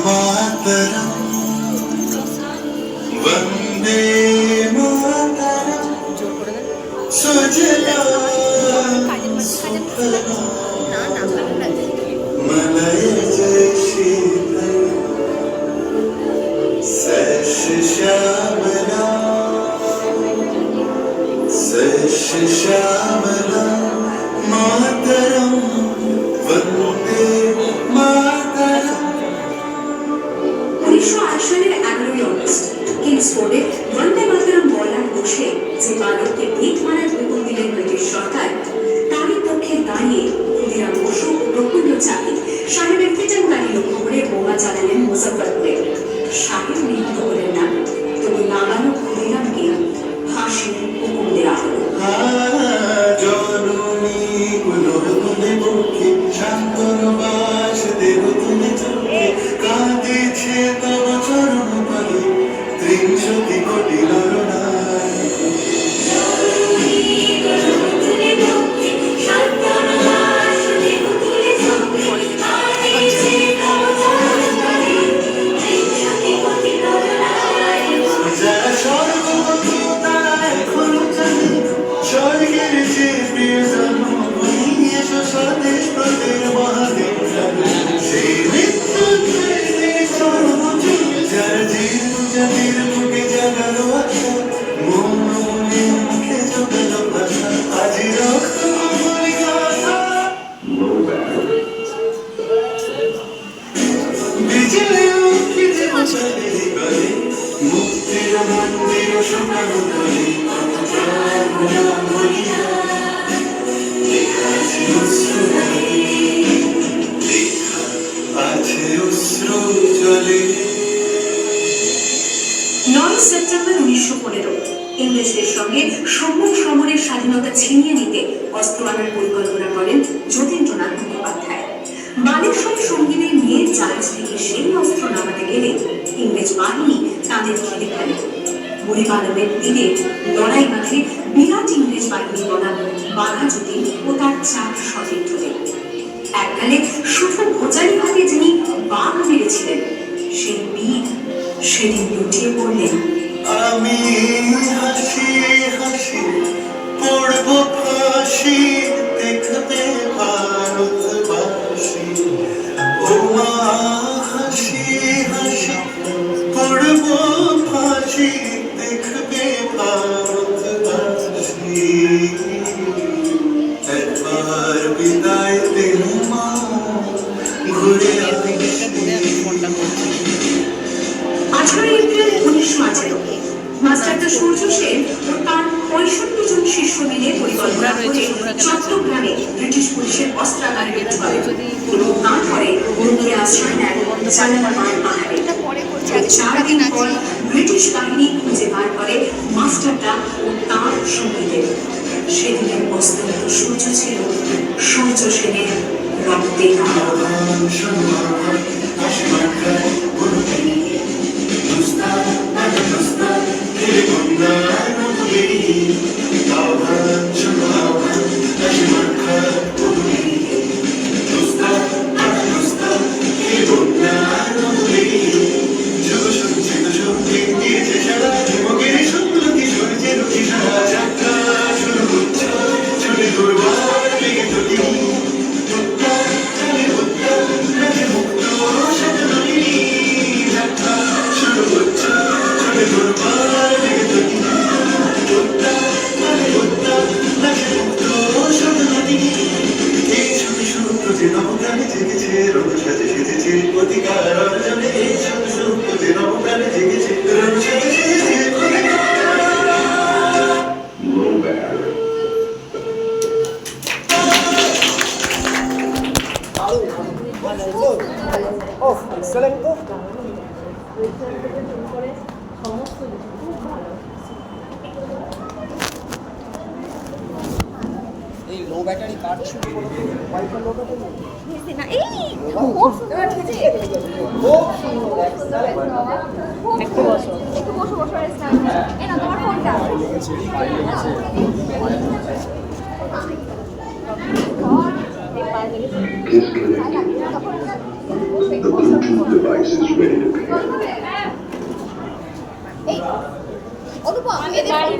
मातरम वंदे मातरम सुजलां सुफलां मलयज शीतल सस्यश्यामलां सस्यश्यामलां मातरम वंदे मातरम। 1908 সালের 11ই অগস্ট কিংসফোর্ডে বন্দে মাতরম বলার বসে যে বালককে ভিত মারার হুকুম দিলেন ব্রিটিশ সরকার, তারই পক্ষে দাঁড়িয়ে ক্ষুদিরাম বসু ও প্রফুল্ল চাকি সাহেবের ফিটেন গাড়ি লক্ষ্য করে বোমা চালালেন মুজফ্ফরপুরে। সাহেব নিহত হলেন না, তবু নাবালক ক্ষুদিরামকে ফাঁসির হুকুম দেওয়া হল। জননী কুলবনে মুখে শান্তনবাস দেব তুমি চোখে কাঁদিছে তব চরণ পালে ৩০০ কোটি নরনারী। যারা স্বর্গবন্ধু তারা এখনো জানে স্বর্গের যে প্রিয় জন্মভূমি এসো স্বদেশ প্রদের মহাদেব সেই মৃত্যুঞ্জয় সর্বজী যার জীব জাতির বুকে জাগালো আশা মন মুখে জোগালো ভাষা আজি রক্ত বিজয় উঠিতে চলে গলে মুক্তির মন্দির শুকানো তলে আছে অশ্রু জলে। 9 সেপ্টেম্বর 1915 ইংরেজদের সঙ্গে সম্মুখ সমরের স্বাধীনতা ছিনিয়ে নিতে অস্ত্র আনার পরিকল্পনা করেন যতীন্দ্রনাথ মুখোপাধ্যায়। বালেশ্বর সঙ্গীদের নিয়ে জাহাজ থেকে সেই অস্ত্র নামাতে গেলে ইংরেজ বাহিনী তাদের ঘিরে ফেলে। বুড়িপালনের তীরে লড়াই বাঁধে বিরাট ইংরেজ বাহিনী বনাম বাঘাযতীন ও তার 4 সতীর্থদের। এককালে শুধু ভোজালি হাতে যিনি বাঘ মেরেছিলেন, সেই বীর সেদিন লুটিয়ে পড়লেন। আমি হাসি হাসি পড়ব ফাঁসি দেখবে ভারতবাসী ও মা হাসি হাসি পড়ব ফাঁসি দেখবে ভারতবাসী একবার বিদায় দিন মা ঘুরে আসি। 18 এপ্রিল 1918 মাস্টারদা সূর্য সেন ও তার 65 জন শিষ্য মিলে পরিকল্পনা করে চট্টগ্রামে ব্রিটিশ পুলিশের অস্ত্রাগার বিরোধী করে এবং তারপরে লুকিয়ে আশ্রয় নেন জালালাবাদ পাহাড়ে। 4 দিন পর ব্রিটিশ বাহিনী খুঁজে বার করে মাস্টারদা ও তার সঙ্গীদের। সেদিনের অস্তমিত সূর্য ছিল সূর্য সেনের রক্তে লো ব্যাটারি কার শুরু করে ওয়াইফাই লো ব্যাটারি না এই খুব সুন্দর হয়েছে খুব সুন্দর একটু বসো রেস্ট নাও এই না তোমার ফোনটা Disconnect. Bluetooth device is ready to pair. এই অনুপম এদের